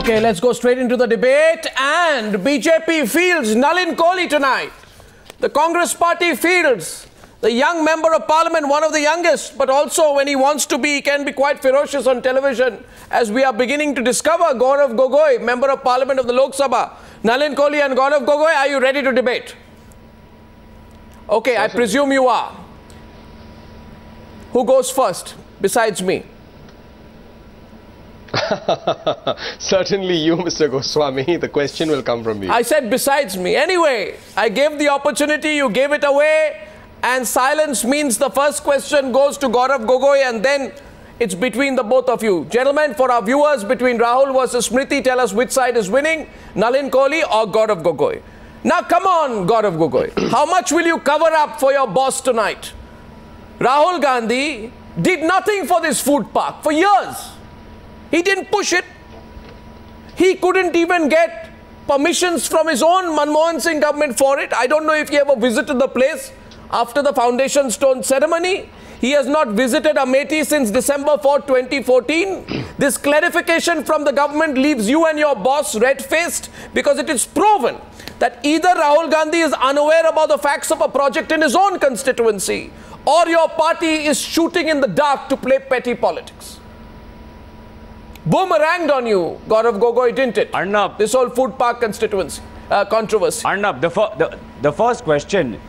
Okay, let's go straight into the debate. And BJP fields Nalin Kohli tonight. The Congress party fields the young member of parliament, one of the youngest, but also when he wants to be, he can be quite ferocious on television, as we are beginning to discover. Gaurav Gogoi, member of parliament of the Lok Sabha. Nalin Kohli and Gaurav Gogoi, are you ready to debate? Okay, I presume you are. Who goes first besides me? Certainly you, Mr. Goswami. The question will come from you. I said besides me. Anyway, I gave the opportunity, you gave it away, and silence means the first question goes to Gaurav Gogoi, and then it's between the both of you. Gentlemen, for our viewers, between Rahul versus Smriti, tell us which side is winning, Nalin Kohli or Gaurav Gogoi. Now come on, Gaurav Gogoi. How much will you cover up for your boss tonight? Rahul Gandhi did nothing for this food park for years. He didn't push it. He couldn't even get permissions from his own Manmohan Singh government for it. I don't know if he ever visited the place after the foundation stone ceremony. He has not visited Amethi since December 4, 2014. This clarification from the government leaves you and your boss red-faced, because it is proven that either Rahul Gandhi is unaware about the facts of a project in his own constituency, or your party is shooting in the dark to play petty politics. Boomeranged on you, Gaurav Gogoi, didn't it? Arnab. This whole food park constituency controversy. Arnab, the first question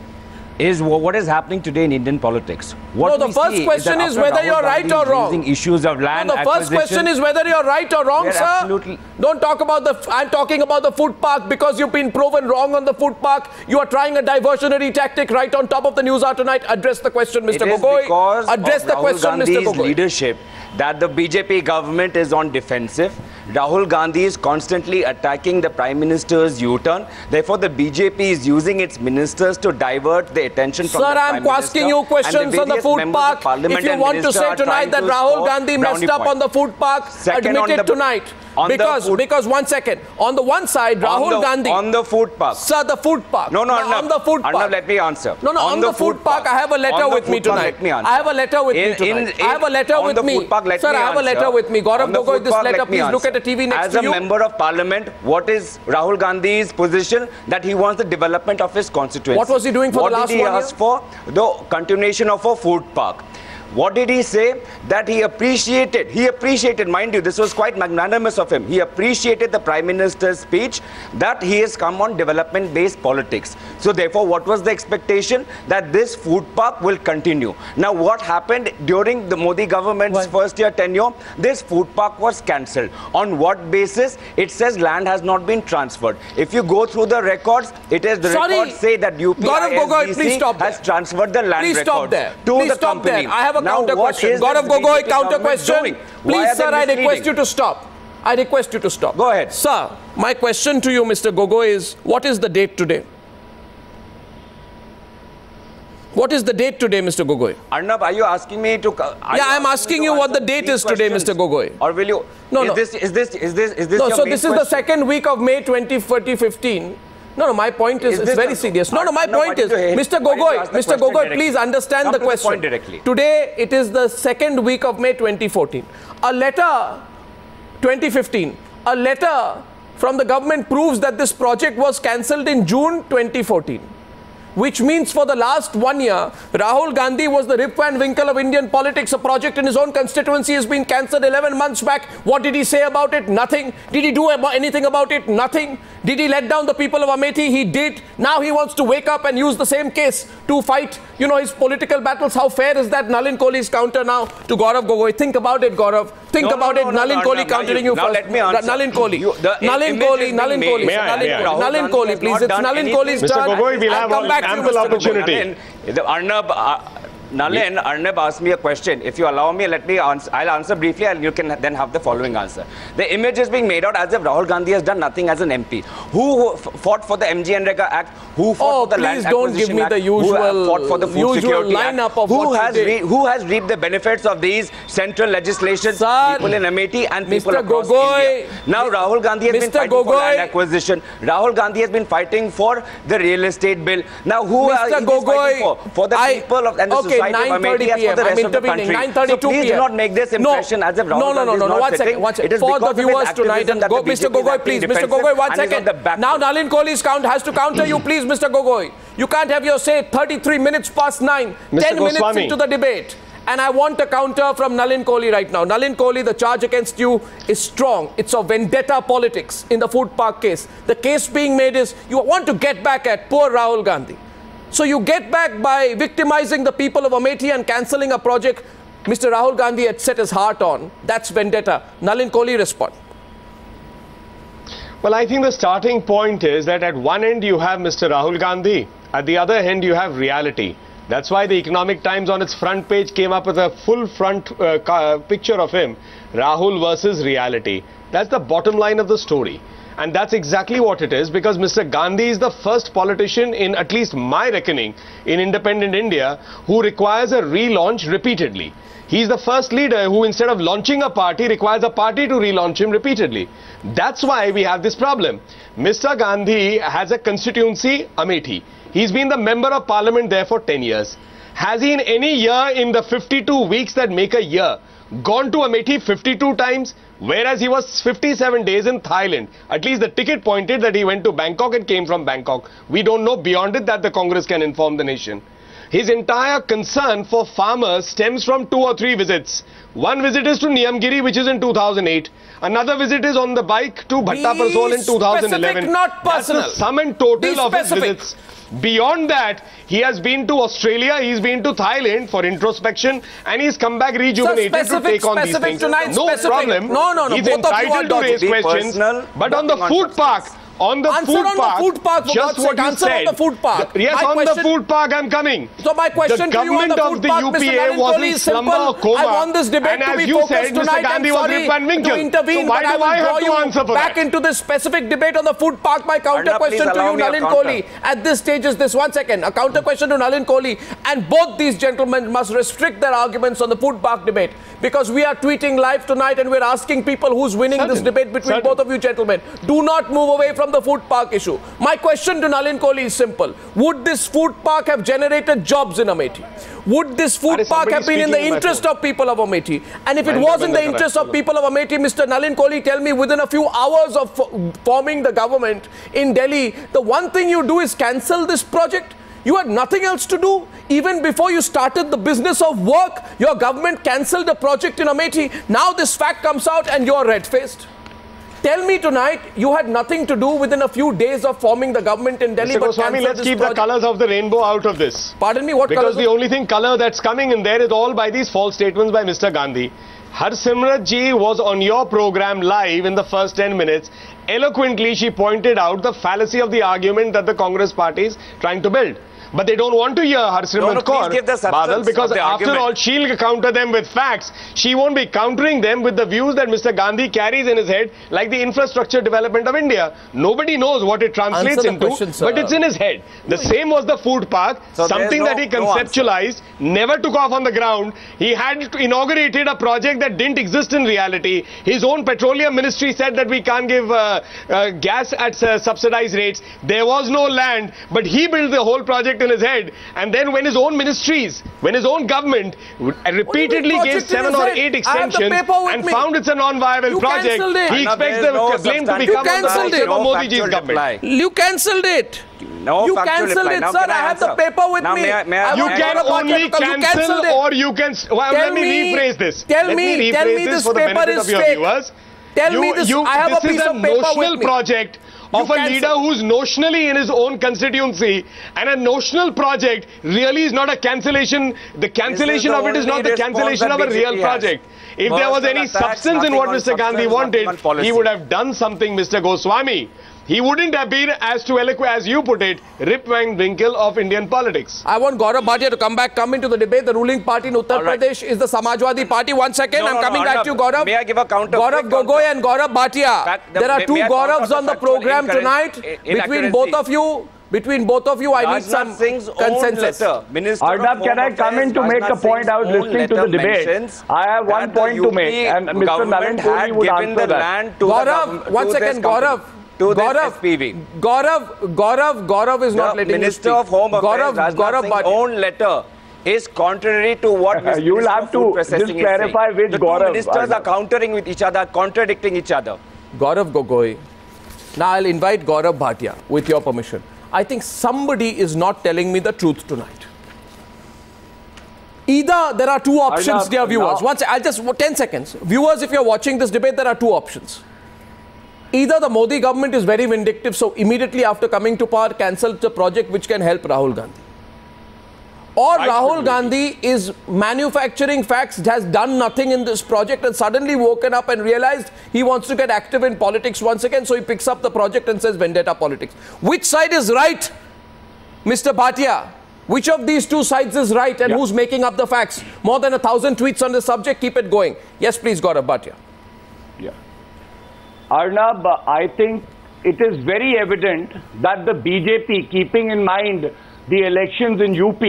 is what is happening today in Indian politics. No, the first question is whether you're right or wrong. Issues of land no, the first question is whether you're right or wrong, sir. Absolutely. Don't talk about the... I'm talking about the food park because you've been proven wrong on the food park. You are trying a diversionary tactic right on top of the Newshour tonight. Address the question, Mr. Gogoi. Address the question, Mr. Gogoi. Leadership that the BJP government is on defensive. Rahul Gandhi is constantly attacking the Prime Minister's U-turn. Therefore, the BJP is using its ministers to divert the attention from the Prime Minister. Sir, I'm asking you questions on the food park. If you want to say tonight that Rahul Gandhi messed up on the food park, admit it tonight. Because 1 second, on the one side, Rahul Gandhi... On the food park. Sir, the food park. No, Arnab. On the food park. Arnab, let me answer. No, on the food park, I have a letter with me tonight. I have a letter with me tonight. I have a letter with me. Sir, I have a letter with me. Gaurav Gogoi, this letter, please look at the TV next to you. As a member of parliament, what is Rahul Gandhi's position? That he wants the development of his constituency. What was he doing for the last 1 year? What did he ask for? The continuation of a food park. What did he say? That he appreciated, mind you, this was quite magnanimous of him. He appreciated the Prime Minister's speech that he has come on development-based politics. So therefore, what was the expectation? That this food park will continue. Now, what happened during the Modi government's first year tenure? This food park was cancelled. On what basis? It says land has not been transferred. If you go through the records, it is the records say that UPISDC has transferred the land records to the company. I have a counter question. Gaurav Gogoi, counter question. Please, sir, I request you to stop. I request you to stop. Go ahead. Sir, my question to you, Mr. Gogoi, is what is the date today? What is the date today, Mr. Gogoi? Arnab, are you asking me to... Yeah, I'm asking you what the date is today, Mr. Gogoi. Or will you... No. No, so this is the second week of May 2015. No, my point is it's very serious. No, my point is, Mr. Gogoi, please understand the question. Today, it is the second week of May 2014. A letter, 2015, a letter from the government proves that this project was cancelled in June 2014. Which means for the last 1 year, Rahul Gandhi was the Rip Van Winkle of Indian politics. A project in his own constituency has been cancelled 11 months back. What did he say about it? Nothing. Did he do anything about it? Nothing. Did he let down the people of Amethi? He did. Now he wants to wake up and use the same case to fight, his political battles. How fair is that? Nalin Kohli's counter now to Gaurav Gogoi. Think about it, Gaurav. Think about it. Nalin Kohli countering you first. Let me answer. Nalin Kohli, please. It's Nalin Kohli's turn. Mr. Gogoi, we'll have ample opportunity. Arnab asked me a question. If you allow me, I'll answer briefly and you can then have the following answer. The image is being made out as if Rahul Gandhi has done nothing as an MP. Who fought for the MGNREGA Act? Who fought for the Land Acquisition Act? Who fought for the Food Security Act? Who has reaped the benefits of these central legislations? People in Amethi and people across India. Now Rahul Gandhi has been fighting for land acquisition. Rahul Gandhi has been fighting for the real estate bill. Now who is he fighting for? For the people of and the society. fight with Amethi as for the rest of the country. 9:32 So please PM. do not make this impression as if Rahul Gandhi is not one sitting. second. It is for the because of his viewers tonight. activism that the Mr. BJP Gogoi, is please. acting Mr. Gogoi, one defensive and is on the second. back Now foot. Nalin Kohli has to counter you, please, Mr. Gogoi. You can't have your say 33 minutes past 9, Mr. 10 minutes Goswami. into the debate. And I want a counter from Nalin Kohli right now. Nalin Kohli, the charge against you is strong. It's a vendetta politics in the food park case. The case being made is you want to get back at poor Rahul Gandhi. So you get back by victimizing the people of Amethi and cancelling a project Mr. Rahul Gandhi had set his heart on. That's vendetta. Nalin Kohli, respond. Well, I think the starting point is that at one end you have Mr. Rahul Gandhi, at the other end you have reality. That's why the Economic Times on its front page came up with a full front picture of him, Rahul versus reality. That's the bottom line of the story. And that's exactly what it is, because Mr. Gandhi is the first politician in at least my reckoning in independent India who requires a relaunch repeatedly. He's the first leader who, instead of launching a party, requires a party to relaunch him repeatedly. That's why we have this problem. Mr. Gandhi has a constituency, Amethi. He's been the member of parliament there for 10 years. Has he in any year in the 52 weeks that make a year gone to Amethi 52 times? Whereas he was 57 days in Thailand. At least the ticket pointed that he went to Bangkok and came from Bangkok. We don't know beyond it that the Congress can inform the nation. His entire concern for farmers stems from 2 or 3 visits. One visit is to Niyamgiri, which is in 2008. Another visit is on the bike to Bhatta Parsol in 2011. Specific, not personal. That's the sum and total of his visits. Beyond that, he has been to Australia, he's been to Thailand for introspection, and he's come back rejuvenated to take on these things. No problem. No. He's entitled to raise questions. But on the food park, just what you said. On the food park. Yes, on the food park I'm coming. So my question to you on the food park, Mr. Nalin Kohli, is simple. I want this debate to be focused tonight. I'm sorry to intervene, but I will draw you back into this specific debate on the food park. My counter question to you, Nalin Kohli, at this stage is this. 1 second. A counter question to Nalin Kohli. And both these gentlemen must restrict their arguments on the food park debate, because we are tweeting live tonight and we're asking people who's winning this debate between both of you gentlemen. Do not move away from the food park issue. My question to Nalin Kohli is simple. Would this food park have generated jobs in Amethi? Would this food park have been in the interest of people of Amethi? And if it was in the interest of people of Amethi, Mr. Nalin Kohli, tell me, within a few hours of forming the government in Delhi, the one thing you do is cancel this project? You had nothing else to do. Even before you started the business of work, your government cancelled the project in Amethi. Now this fact comes out and you're red-faced. Tell me tonight, you had nothing to do within a few days of forming the government in Delhi. Mr. Goswami, let's keep the colours of the rainbow out of this. Pardon me, what colours? Because the only colour that's coming in there is all by these false statements by Mr. Gandhi. Harsimrat ji was on your program live in the first 10 minutes. Eloquently, she pointed out the fallacy of the argument that the Congress party is trying to build. But they don't want to hear Harsimrat Kaur Badal, because after all, she'll counter them with facts. She won't be countering them with the views that Mr. Gandhi carries in his head, like the infrastructure development of India. Nobody knows what it translates into, but it's in his head. The same was the food park, something that he conceptualized, never took off on the ground. He had inaugurated a project that didn't exist in reality. His own petroleum ministry said that we can't give gas at subsidized rates. There was no land, but he built the whole project in his head. And then when his own ministries, when his own government repeatedly gave 7 or 8 extensions and found it's a non-viable project, he expects the blame to become on the side of Modi ji's government. You cancelled it. No, you cancelled it, sir. I have the paper with me. You can only cancel, or you can... Well, let me rephrase this. Tell me this paper is fake. Tell me this. I have a piece of paper with me. This is a notional project of a leader who's notionally in his own constituency, and a notional project really is not a cancellation. The cancellation of it is not the cancellation of a real project. If there was any substance in what Mr. Gandhi wanted, he would have done something, Mr. Goswami. He wouldn't have been, as you put it, Rip Van Winkle of Indian politics. I want Gaurav Bhatia to come into the debate. The ruling party in Uttar Pradesh is the Samajwadi Party. 1 second, I'm coming back to you, Gaurav. May I give a counter? Gaurav Gogoi and Gaurav Bhatia. There are 2 Gauravs on the program tonight. Between both of you, I need some consensus. Arnab, can I come in to make a point? I was listening to the debate. I have one point to make, and Mr. Nalin Kohli would answer that. Gaurav, 1 second, Gaurav. Gaurav is not letting Minister of Home Affairs, Gaurav own letter is contrary to what you will have to just clarify which Gaurav. The two ministers are countering with each other, contradicting each other. Gaurav Gogoi. Now I'll invite Gaurav Bhatia, with your permission. I think somebody is not telling me the truth tonight. Either there are two options, dear viewers. Once, I'll just 10 seconds. Viewers, if you're watching this debate, there are two options. Either the Modi government is very vindictive, so immediately after coming to power, cancels the project which can help Rahul Gandhi. Or Rahul Gandhi is manufacturing facts, has done nothing in this project and suddenly woken up and realized he wants to get active in politics once again, so he picks up the project and says vendetta politics. Which side is right, Mr. Bhatia? Which of these two sides is right and who's making up the facts? More than 1,000 tweets on the subject. Keep it going. Yes, please, Gaurav Bhatia. Yeah. Arnab, I think it is very evident that the BJP, keeping in mind the elections in UP,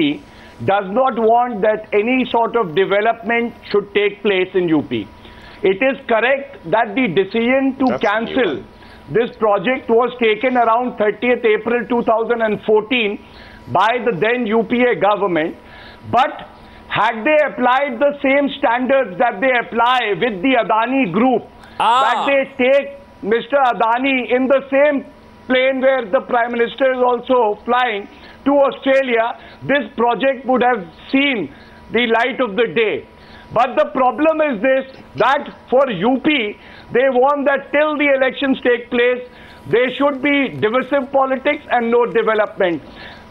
does not want that any sort of development should take place in UP. It is correct that the decision to cancel this project was taken around 30th April 2014 by the then UPA government, but had they applied the same standards that they apply with the Adani group, that they take Mr. Adani in the same plane where the Prime Minister is also flying to Australia, this project would have seen the light of the day. But the problem is this, that for UP, they want that till the elections take place, there should be divisive politics and no development.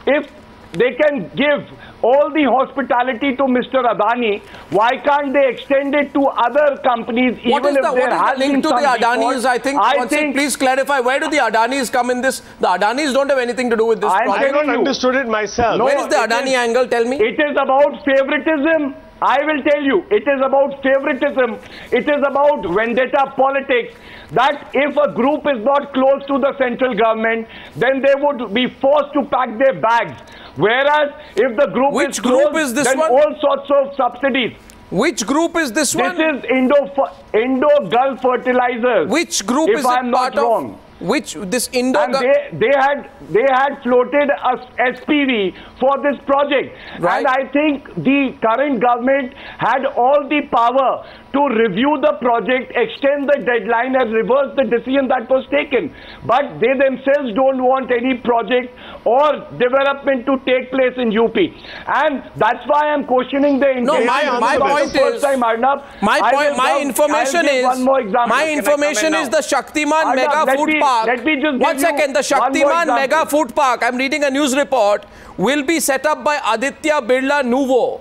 If they can give all the hospitality to Mr. Adani, why can't they extend it to other companies, what is the link to the Adanis? I think please clarify, where do the Adanis come in this? The Adanis don't have anything to do with this project. I don't understood it myself. Where is the Adani angle? Tell me. It is about favoritism. I will tell you, it is about favoritism. It is about vendetta politics. That if a group is not close to the central government, then they would be forced to pack their bags. Whereas if the group is close, then all sorts of subsidies. Which group is this one? This is Indo-Gulf Fertilizers. Which group is it part of? Which this Indo-Gulf? And they had floated a SPV for this project. Right. And I think the current government had all the power to review the project, extend the deadline and reverse the decision that was taken. But they themselves don't want any project or development to take place in UP. And that's why I'm questioning the No, my point is, my information is the Shaktiman Mega Food Park. Let me just one second, the Shaktiman Mega Food Park, I'm reading a news report, will be set up by Aditya Birla Nuvo.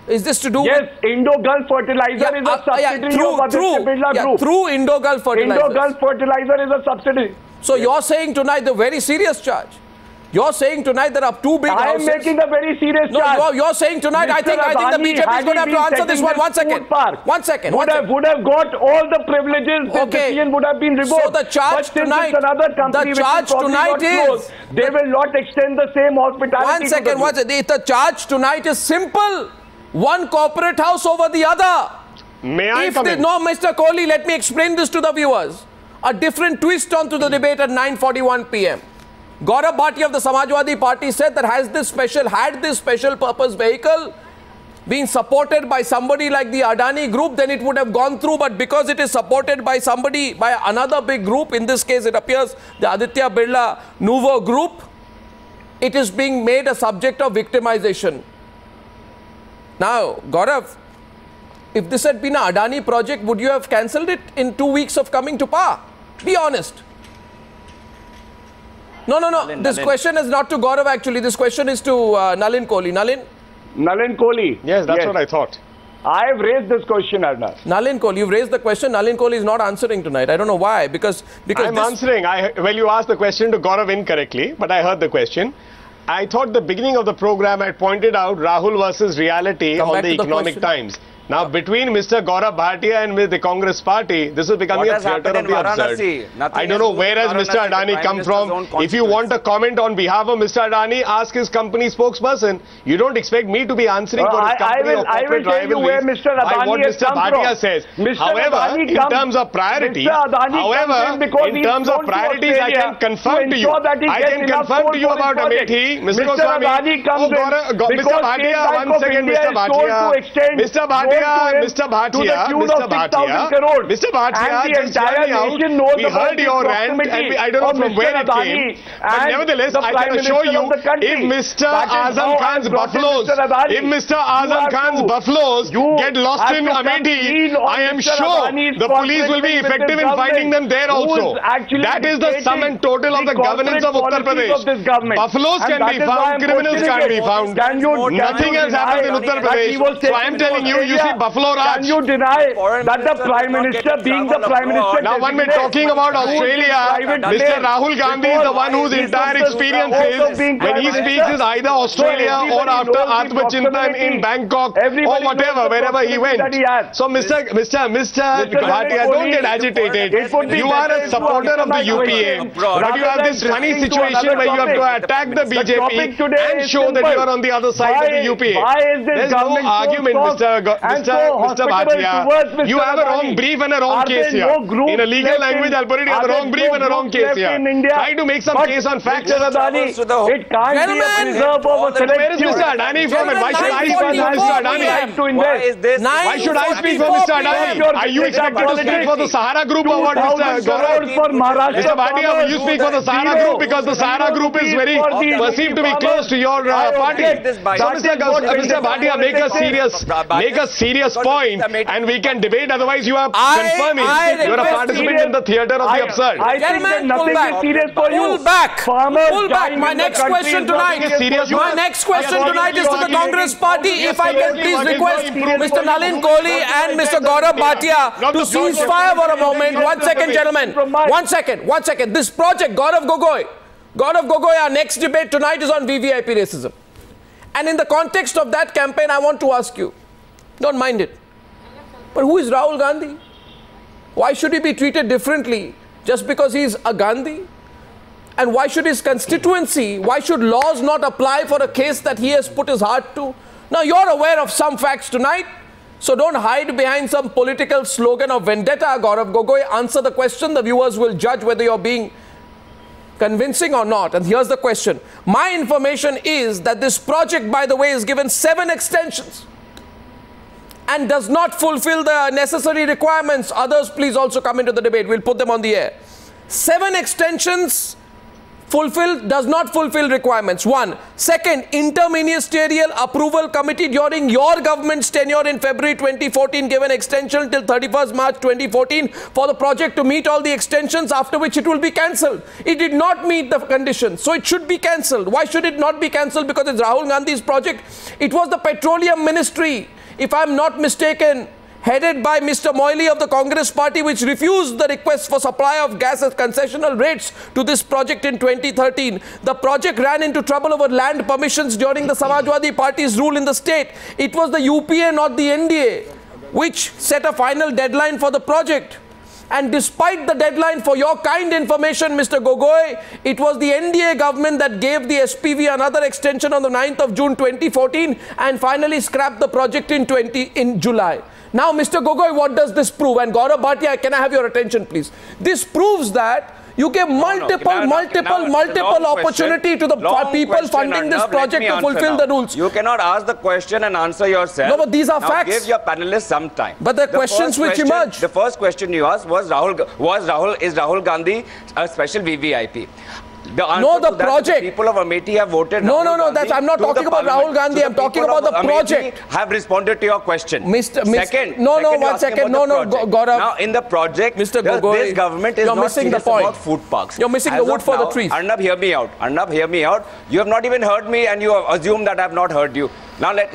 Is this to do with... Indo-Gulf Fertilizer is a subsidiary of Aditya Birla Group. Through Indo-Gulf Fertilizer. Indo-Gulf Fertilizer is a subsidiary. So you're saying tonight the very serious charge. You're saying tonight there are two big houses. I am making a very serious charge. No, you're saying tonight, I think the BJP is going to have to answer this one. One second. Would have got all the privileges. The decision would have been revoked. So the charge tonight, is... They will not extend the same hospitality. One second. The charge tonight is simple. One corporate house over the other. May I come in? No, Mr. Kohli, let me explain this to the viewers. A different twist onto the debate at 9:41 p.m. Gaurav Bhatia of the Samajwadi Party said that had this special purpose vehicle been supported by somebody like the Adani group, then it would have gone through. But because it is supported by another big group, in this case it appears the Aditya Birla Nuvo group, it is being made a subject of victimization. Now, Gaurav, if this had been an Adani project, would you have cancelled it in 2 weeks of coming to power? Be honest. No. This question is not to Gaurav actually. This question is to Nalin Kohli. Nalin Kohli. Yes, that's what I thought. I have raised this question, Arnab. Nalin Kohli, you've raised the question. Nalin Kohli is not answering tonight. I don't know why. Because I'm answering. Well, you asked the question to Gaurav incorrectly, but I heard the question. I thought the beginning of the program I pointed out Rahul versus reality on the Economic Times. Now, between Mr. Gaurav Bhatia and with the Congress party, this is becoming a theatre of the absurd. I don't know where has Mr. Adani come from. If you want a comment on behalf of Mr. Adani, ask his company spokesperson. You don't expect me to be answering for his company or corporate rivalries by what Mr. Bhatia says. However, in terms of priorities, I can confirm to you. I can confirm to you about Amethi, Mr. Goswami. Mr. Bhatia, one second, Mr. Bhatia. Mr. Bhatia, just tell me out. We heard your rant and I don't know from where it came. But nevertheless, I can assure you, if Mr. Azam Khan's buffaloes get lost in Amethi, I am sure the police will be effective in finding them there also. That is the sum and total of the governance of Uttar Pradesh. Buffaloes can be found, criminals can't be found. Nothing has happened in Uttar Pradesh. So I am telling you, you see Buffalo Raj. Can you deny that the Prime Minister, being the Prime Minister... Now when we're talking about Australia, Mr. Rahul Gandhi is the one whose entire experience is, when he speaks, is either Australia or after Atmachintan in Bangkok or whatever, wherever he went. So Mr. Bhatia, don't get agitated. You are a supporter of the UPA, but you have this funny situation where you have to attack the BJP and show that you are on the other side of the UPA. There's no argument, Mr. Bhatia. You have a wrong brief and a wrong case here. In a legal language, I'll put it, you have a wrong brief and a wrong case here. Try to make some case on facts. It can't be a preserve of a where is Mr. Adani from and why should I speak for Mr. Adani? Why should I speak for Mr. Adani? Are you expected to speak for the Sahara Group or what, Mr. Gaurav? Mr. Bhatia, will you speak for the Sahara Group because the Sahara Group is very perceived to be close to your party? So Mr. Bhatia, make a serious point and we can debate, otherwise you are confirming you are a participant in the theatre of the absurd. Gentlemen, pull back. Pull back. My next question tonight is to the Congress party. If I can please request Mr. Nalin Kohli and Mr. Gaurav Bhatia to cease fire for a moment. 1 second, gentlemen. 1 second. This project, Gaurav Gogoi, our next debate tonight is on VVIP racism. And in the context of that campaign, I want to ask you, don't mind it, but who is Rahul Gandhi? Why should he be treated differently just because he is a Gandhi? And why should his constituency, why should laws not apply for a case that he has put his heart to? Now, you're aware of some facts tonight, so don't hide behind some political slogan of vendetta. Gaurav Gogoi, answer the question. The viewers will judge whether you're being convincing or not. And here's the question. My information is that this project, by the way, is given 7 extensions and does not fulfill the necessary requirements. Others, please also come into the debate. We'll put them on the air. 7 extensions does not fulfill requirements. 1. Second, interministerial approval committee during your government's tenure in February 2014 gave an extension till 31st March 2014 for the project to meet all the extensions, after which it will be cancelled. It did not meet the conditions, so it should be cancelled. Why should it not be cancelled? Because it's Rahul Gandhi's project. It was the Petroleum Ministry, if I'm not mistaken, headed by Mr. Moily of the Congress party, which refused the request for supply of gas at concessional rates to this project in 2013. The project ran into trouble over land permissions during the Samajwadi Party's rule in the state. It was the UPA, not the NDA, which set a final deadline for the project. And despite the deadline, for your kind information, Mr. Gogoi, it was the NDA government that gave the SPV another extension on the 9th of June 2014 and finally scrapped the project in July. Now, Mr. Gogoi, what does this prove? And Gaurav Bhatia, can I have your attention, please? This proves that you gave multiple opportunity to the people funding this project to fulfill the rules. You cannot ask the question and answer yourself. No, but these are facts. Give your panelists some time. But the questions which emerge. The first question you asked was is Rahul Gandhi a special VVIP? The project. The people of Amethi have voted. No. I'm not talking about Rahul Gandhi. I'm talking about the project. Have responded to your question. One second, Gaurav. Now, in the project, Mr. Gogoi, this government is not serious about food parks. You're missing the wood for the trees. Arnab, hear me out. Arnab, hear me out. You have not even heard me, and you assume that I have not heard you. Now, let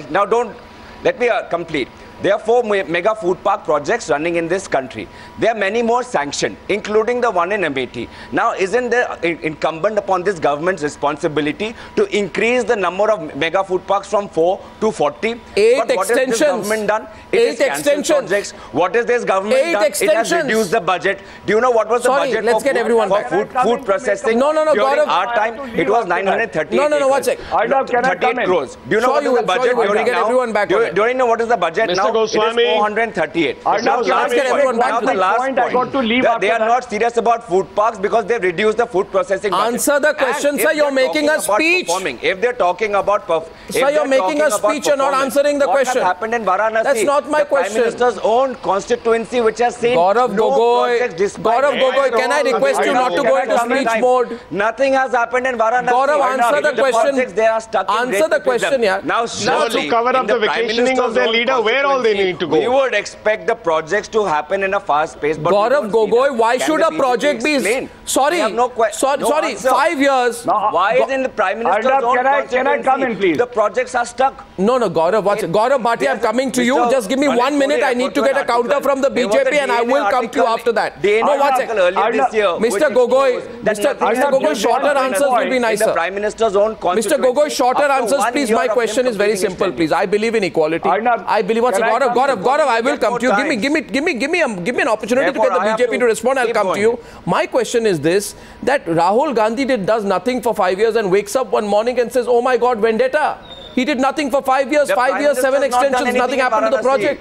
me complete. There are 4 mega food park projects running in this country. There are many more sanctioned, including the one in Amethi. Now, isn't there incumbent upon this government's responsibility to increase the number of mega food parks from 4 to 40? 8 but what has this government done? It 8 extensions. Projects. What has this government 8 done? extensions. It has reduced the budget. Do you know what was the budget let's get everyone for back. food processing? No, During Gaurav, our time, it was 938 No, one sec. Arnab, can I come in? Crores. Do you know what is the budget during now? Everyone back do you know what is the budget Mr. now? Goswami. It is 438. Now, let's get everyone back to the last point. I got to leave They are not serious about food parks because they reduced the food processing budget. Answer the question, sir. You're making a speech. If they're talking about sir, you're making a speech. You're not answering the question. What happened in Varanasi? That's not my question. The Prime Minister's own constituency, which has seen Gaurav no Gogoi. projects despite... Gaurav Gogoi, can I request you not to go into speech mode? Nothing has happened in Varanasi. Gaurav, answer the question. They are stuck in answer the question, yeah. Now, to cover up the vacationing of their leader, where all they need to go? We would expect the projects to happen in a fast pace. But Gaurav Gogoi, why should a project be... Sorry, 5 years. Why is in the Prime Minister's own constituency? Can I come in, please? The projects are stuck. No, Gaurav, Gaurav Bhatia, I'm coming to you. Just give me 1 minute. I need to get a counter from the BJP and I will come to you after that. No, one second. Mr. Gogoi, Mr. Gogoi, shorter answers will be nicer. Prime Minister's own Mr. Gogoi, shorter answers, please. My question is very simple, please. I believe in equality. I believe. Gaurav, I will come to you. Give me an opportunity to get the BJP to respond. I'll come to you. My question is this: that Rahul Gandhi does nothing for 5 years and wakes up one morning and says, "Oh my God, vendetta." He did nothing for 5 years. 5 years, 7 extensions. Nothing happened to the project.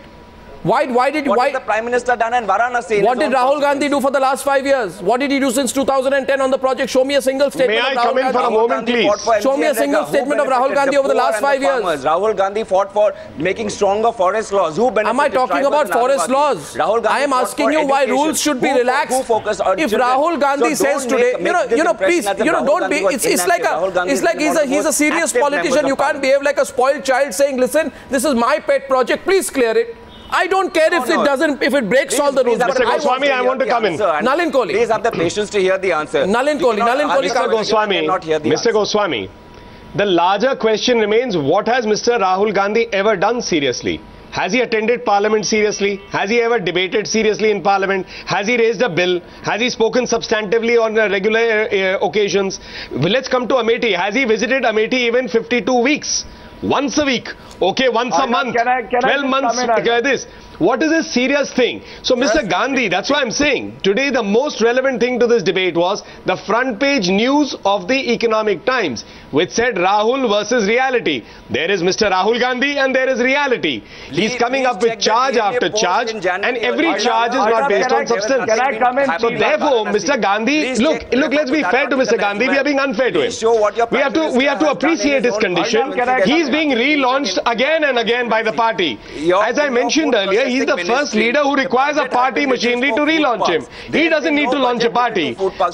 Why did the Prime Minister done in Varanasi? What did Rahul Gandhi do for the last 5 years? What did he do since 2010 on the project? Show me a single statement. May I come in for a moment, please? Show me a single statement of Rahul Gandhi over the last 5 years. Rahul Gandhi fought for making stronger forest laws. Who benefited? Am I talking about forest laws? I am asking you why rules should be relaxed. If Rahul Gandhi says today, please, don't be. It's like he's a serious politician. You can't behave like a spoiled child saying, "Listen, this is my pet project. Please clear it." I don't care if it breaks all the rules. Mr. Goswami, I want to come in. Nalin Kohli. Please have the patience to hear the answer. Nalin Kohli. Mr. Goswami, the larger question remains, what has Mr. Rahul Gandhi ever done seriously? Has he attended Parliament seriously? Has he ever debated seriously in Parliament? Has he raised a bill? Has he spoken substantively on regular occasions? Let's come to Amethi. Has he visited Amethi even 52 weeks? Once a week, okay, once a month, 12 months, What is a serious thing? So, Mr. Gandhi, that's why I'm saying, today the most relevant thing to this debate was the front page news of the Economic Times, which said Rahul versus reality. There is Mr. Rahul Gandhi and there is reality. He's coming up with charge after charge, and every charge is not based on substance. So therefore, Mr. Gandhi, look, let's be fair to Mr. Gandhi. We are being unfair to him. We have to appreciate his condition. He's being relaunched again and again by the party. As I mentioned earlier, he's the first leader who requires a party machinery to relaunch him. He doesn't need to launch a party.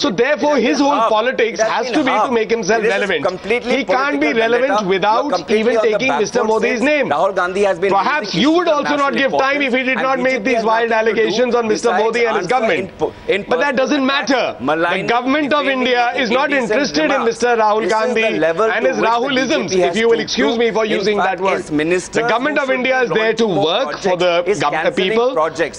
So therefore, his whole politics has to be to make himself relevant. He can't be relevant without even taking Mr. Modi's name. Perhaps you would also not give time if he did not make these wild allegations on Mr. Modi and his government. But that doesn't matter. The government of India is not interested in Mr. Rahul Gandhi and his Rahulisms, if you will excuse me for using that word. The government of India is there to work for the people,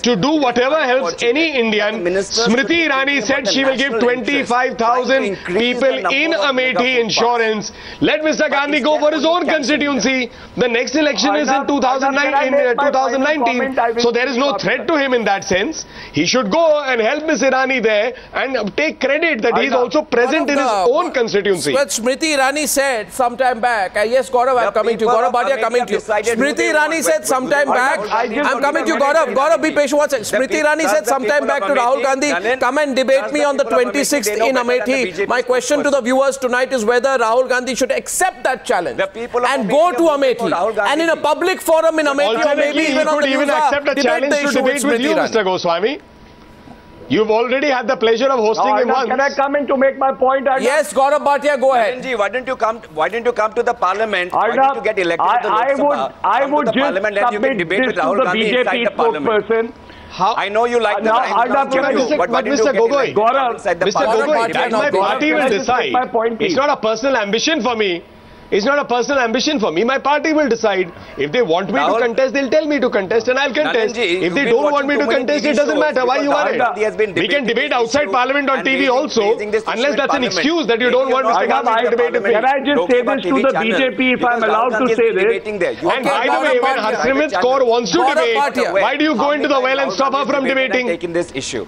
to do whatever helps any Indian. Smriti Irani said she will give 25,000 people in Amethi insurance. Let Mr. Gandhi go for his own constituency. The next election is in 2019. So there is no threat to him in that sense. He should go and help Ms. Irani there and take credit that he is also present in his own constituency. But Smriti Irani said sometime back, yes, Gaurav, I'm coming to you. Gaurav Bhatia, coming to you. Smriti Irani said sometime back, I'm coming to you, Gaurav. Gaurav, be patient. One second. Smriti Irani said sometime back to Rahul Gandhi, come and debate me on the 26th in Amethi. My question to the viewers tonight is whether Rahul Gandhi should accept that challenge and go to Amethi and in a public forum in Amethi or maybe even on the news, accept a challenge to debate with you, Mr. Goswami. You've already had the pleasure of hosting him once. Can I come in to make my point? Yes, Gaurav Bhatia, go ahead. Why didn't you come to the parliament? Why didn't you get elected to the Lok Sabha? I would just submit this to the BJP spokesperson. I know you like the but Mr. Gogoi, Mr. Gogoi, my party will decide. It's not a personal ambition for me. It's not a personal ambition for me. My party will decide. If they want me to contest, they'll tell me to contest and I'll contest. If they don't want me to contest, it doesn't matter. Why you worried? We can debate outside Parliament on TV also, unless that's an excuse that you don't want Mr. Gandhi to debate. Can I just say this to the BJP, if I'm allowed to say this? And by the way, when Harsimrat Kaur wants to debate, why do you go into the well and stop her from debating? Taking this issue.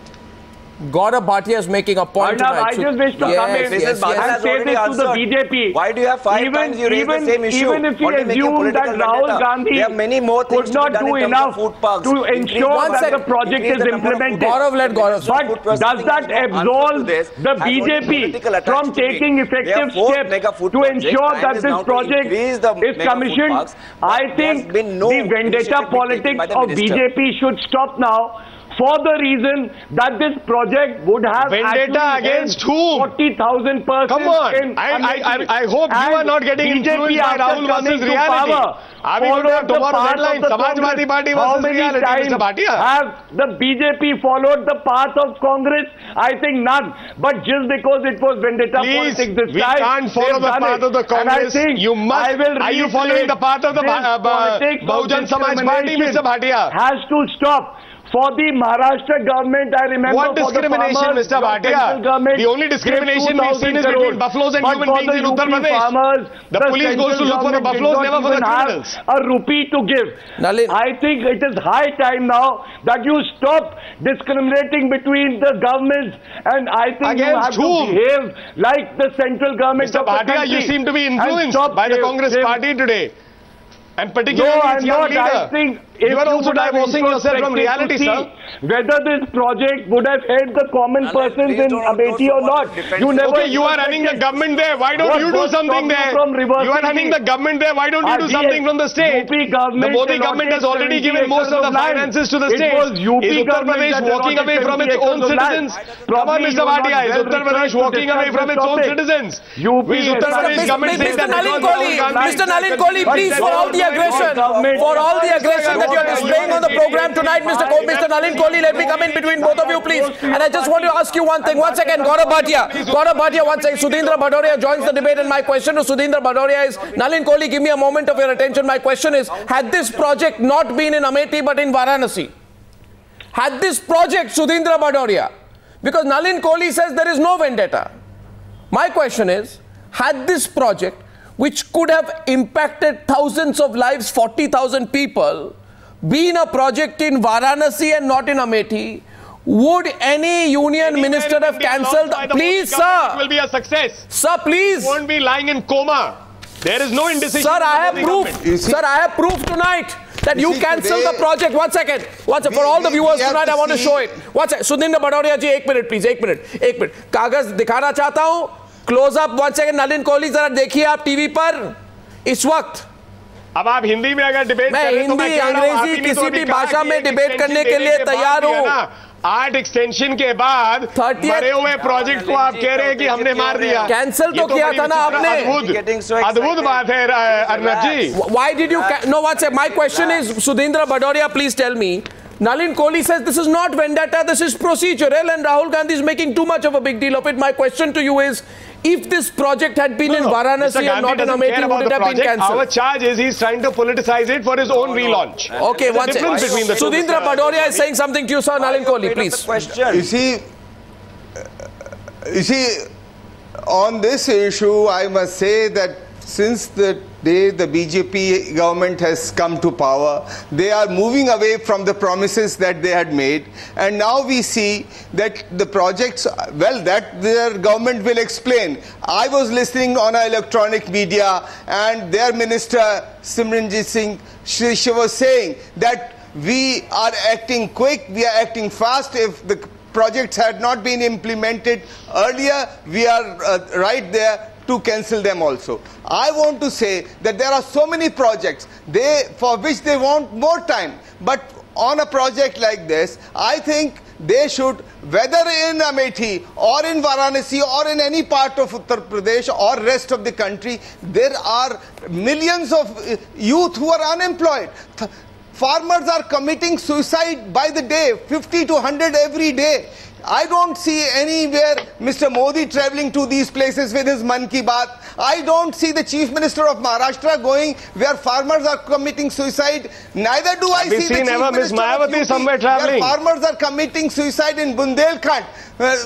Gaurav Bhatia is making a point tonight. I just wish to come in and say this to the BJP. Why do you have five times you raise the same issue? Even if we assume that Rahul Gandhi could not do enough to ensure that the project is implemented. Gaurav, let Gaurav. But does that absolve the BJP from taking effective steps to ensure that this project is commissioned? I think the vendetta politics of BJP should stop now. For the reason that this project would have vendetta against whom? 40,000 persons. Come on! I hope you are not getting influenced by Rahul versus reality. Are we going to have tomorrow's headline? Samajwadi Party versus reality, Mr. Bhatia? Have the BJP followed the path of Congress? I think none. But just because it was vendetta politics this time, we can't follow the path of the Congress. You must. Are you following the path of the Bahujan Samaj Party, Mr. Bhatia? Has to stop. For the Maharashtra government, I remember. What discrimination, Mr. Bhatia? The only discrimination we've seen is between buffaloes and human beings in Uttar Pradesh. The police goes to look for the buffaloes, never for the criminals. A rupee to give. Nalin. I think it is high time now that you stop discriminating between the governments, and I think you have to behave like the central government. Mr. Bhatia, you seem to be influenced by the Congress party today. And particularly its young leader. I think you are also divorcing yourself from reality, sir. Whether this project would have helped the common persons in Amethi or not. Okay, you are running the government there. Why don't you do something there? You are running the government there. Why don't you do something from the state? The Modi government has already given most of the finances to the state. Is Uttar Pradesh walking away from its own citizens? Come on, Mr. Bhatia. Is Uttar Pradesh walking away from its own citizens? Is Uttar Pradesh government saying that Mr. Nalin Kohli, please, for all the aggression that you are displaying on the program tonight, Mr. Nalin Kohli, let me come in between both of you, please. And I just want to ask you one thing. One second, Gaurav Bhatia, one second. Sudhindra Bhadoria joins the debate, and my question to Sudhindra Bhadoria is, Nalin Kohli, give me a moment of your attention. My question is, had this project not been in Amethi but in Varanasi? Had this project, Sudhindra Bhadoria, because Nalin Kohli says there is no vendetta. My question is, had this project, which could have impacted thousands of lives, 40,000 people, been a project in Varanasi and not in Amethi, would any union minister have cancelled? Please, sir. It will be a success. Sir, please. You won't be lying in coma. There is no indecision. Sir, I have proof. Sir, I have proof tonight that you cancelled the project. One second. For all the viewers tonight, I want to show it. One second. Sudhindra Bhadoria ji, 1 minute, please. 1 minute. कागज दिखाना चाहता हूँ. Close up. 1 second. Nalin Kohli, जरा देखिए आप TV पर इस वक्त. अब आप हिंदी में अगर डिबेट मैं हिंदी अंग्रेजी किसी भी भाषा में डिबेट करने के लिए तैयार हूँ. 8 एक्सटेंशन के बाद मरे हुए प्रोजेक्ट को आप कह रहे हैं कि हमने मार दिया. कैंसिल तो किया था ना आपने. अद्भुत बात है अर्नब जी. Why did you no one say? My question is, Sudhindra Bhadoria, please tell me. Nalin Kohli says this is not vendetta, this is procedural, and Rahul Gandhi is making too much of a big deal of it. My question to you is, if this project had been in Varanasi and not in Amethi, would it have been cancelled? Our charge is he's trying to politicize it for his own relaunch. Okay, one second. Sudhindra Bhadoria is saying something to you, sir. Nalin Kohli, please. You see, on this issue, I must say that since the day the BJP government has come to power, they are moving away from the promises that they had made, and now we see that the projects, well, that their government will explain. I was listening on electronic media, and their minister Simranjit Singh, she was saying that we are acting quick, we are acting fast. If the projects had not been implemented earlier, we are right there to cancel them also. I want to say that there are so many projects for which they want more time, but on a project like this, I think they should, whether in Amethi or in Varanasi or in any part of Uttar Pradesh or rest of the country, there are millions of youth who are unemployed. Farmers are committing suicide by the day, 50 to 100 every day. I don't see anywhere Mr. Modi travelling to these places with his Man Ki Baat. I don't see the Chief Minister of Maharashtra going where farmers are committing suicide. Neither do I see the Chief Minister of UP somewhere travelling. where farmers are committing suicide in Bundelkhand. Well,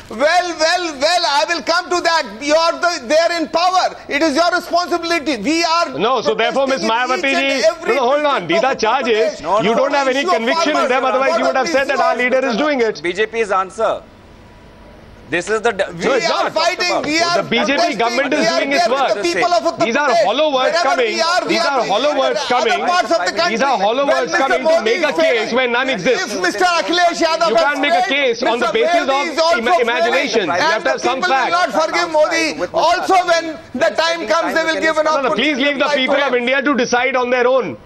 I will come to that. You are there in power. It is your responsibility. We are... No, so therefore, Ms. Mayawati ji, hold on. The charge is, you don't have any conviction in them, otherwise you would have said that our leader is doing it. BJP's answer. This is the... We are fighting. The BJP government is doing its work. These are hollow words coming. These are hollow words coming. These are hollow words coming to make a case where none exists. If Mr. Akhilesh Yadav, you can't make a case on the basis of imagination. You have to have some facts. People will not forgive Modi. Also, when the time comes, they will give an opportunity. Please leave the people of India to decide on their own.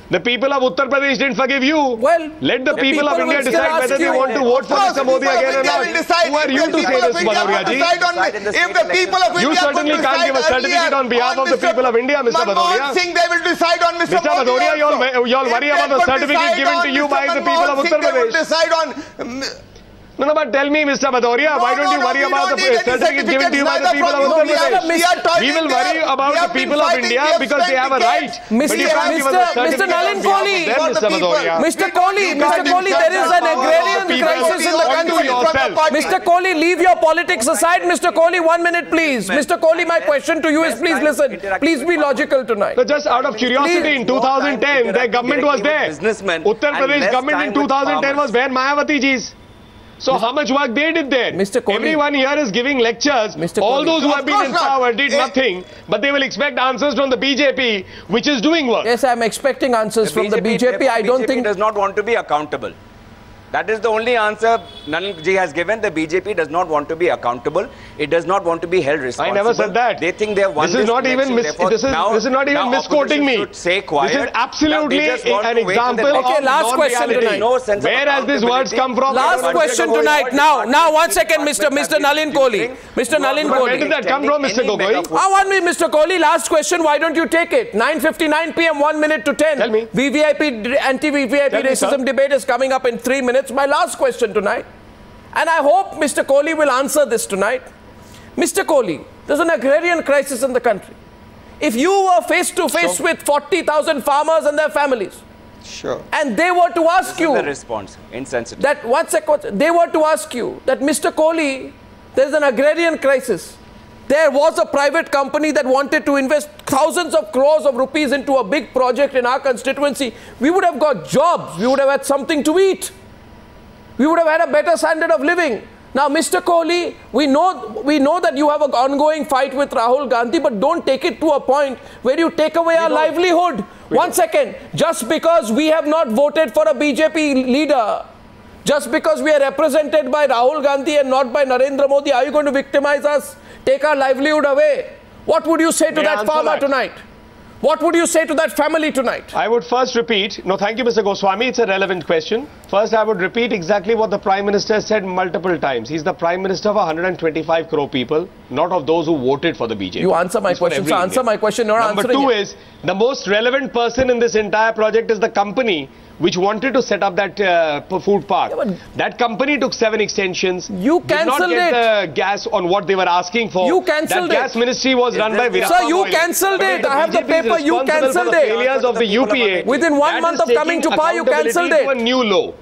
The people of Uttar Pradesh didn't forgive you. Well, let the people of India decide whether they want to vote for Mr. Modi again or not. Who are you to say this, Bhadoria ji? If the people of India you certainly can't give a certificate on behalf of the people of India, Mr. Bhadoria. They will decide on Mr. Bhadoria, you all worry about the certificate given to you by the people of Uttar Pradesh. Decide on... No, but tell me, Mr. Bhadoria, why don't you worry about the certificate given to you by the people of Uttar Pradesh? We will worry about the people of India because they have a right. Mr. Nalin Kohli, Mr. Kohli, there is an agrarian crisis in the country. Mr. Kohli, leave your politics aside. Mr. Kohli, 1 minute, please. Mr. Kohli, my question to you is, please listen. Please be logical tonight. So just out of curiosity, in 2010, their government was there. Uttar Pradesh government in 2010 was where Mayawati ji's. So how much work they did there? Mr. Kohli, everyone here is giving lectures. All those who have been in power did nothing, but they will expect answers from the BJP, which is doing work. Yes, I am expecting answers from the BJP. I don't think... does not want to be accountable. That is the only answer Nalin ji has given. The BJP does not want to be accountable. It does not want to be held responsible. I never said that. They think they have won this is not even misquoting me. Stay quiet. This is absolutely an example of last question tonight. Where has these words come from? Last question tonight. Now, 1 second, Mr. Nalin Kohli. Mr. Nalin Kohli. Where did that come from, Mr. Gogoi? 1 minute, Mr. Kohli. Last question. Why don't you take it? 9:59 p.m. 1 minute to 10. Tell me. VVIP, anti-VVIP racism debate is coming up in 3 minutes. My last question tonight, and I hope Mr. Kohli will answer this tonight. Mr. Kohli, there's an agrarian crisis in the country. If you were face to face with 40,000 farmers and their families, and they were to ask you, the response insensitive. That they were to ask you that, Mr. Kohli, there is an agrarian crisis. There was a private company that wanted to invest thousands of crores of rupees into a big project in our constituency. We would have got jobs. We would have had something to eat. We would have had a better standard of living. Now, Mr. Kohli, we know that you have an ongoing fight with Rahul Gandhi, but don't take it to a point where you take away our livelihood. 1 second. Just because we have not voted for a BJP leader, just because we are represented by Rahul Gandhi and not by Narendra Modi, are you going to victimize us? Take our livelihood away? What would you say to that farmer tonight? What would you say to that family tonight? I would first repeat, no, thank you, Mr. Goswami, it's a relevant question. First, I would repeat exactly what the Prime Minister said multiple times. He's the Prime Minister of 125 crore people, not of those who voted for the BJP. You answer my question, so answer my question. Number two is, the most relevant person in this entire project is the company which wanted to set up that food park. Yeah, that company took 7 extensions. You cancelled it. Did not get the gas on what they were asking for. You cancelled it. That gas ministry was run by Virat. Sir, you cancelled it. I have the paper. You cancelled it. Failures of the UPA. Within 1 month of coming to power, you cancelled it. A new law.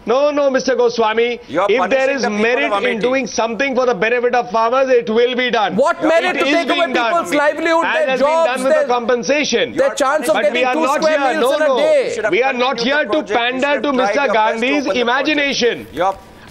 No, Mr. Goswami, if there is merit in doing something for the benefit of farmers, it will be done. What merit to take away people's livelihood, their jobs, done with the compensation. Their chance of getting 2 square meals in a day. We are not here to pander to Mr. Gandhi's imagination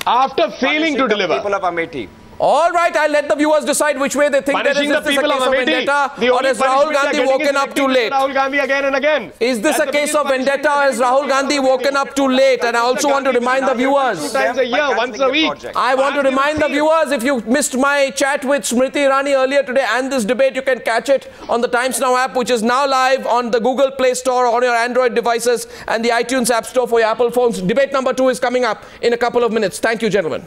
after failing to deliver. People of Amethi. All right, I'll let the viewers decide which way they think there is. Is this a case of vendetta, or has Rahul Gandhi woken up too late? Rahul Gandhi again and again. Is this a case of vendetta, or has Rahul Gandhi woken up too late? And I also want to remind the viewers. 2 times a year, once a week. I want to remind the viewers, if you missed my chat with Smriti Irani earlier today and this debate, you can catch it on the Times Now app, which is now live on the Google Play Store, on your Android devices, and the iTunes App Store for your Apple phones. Debate number 2 is coming up in a couple of minutes. Thank you, gentlemen.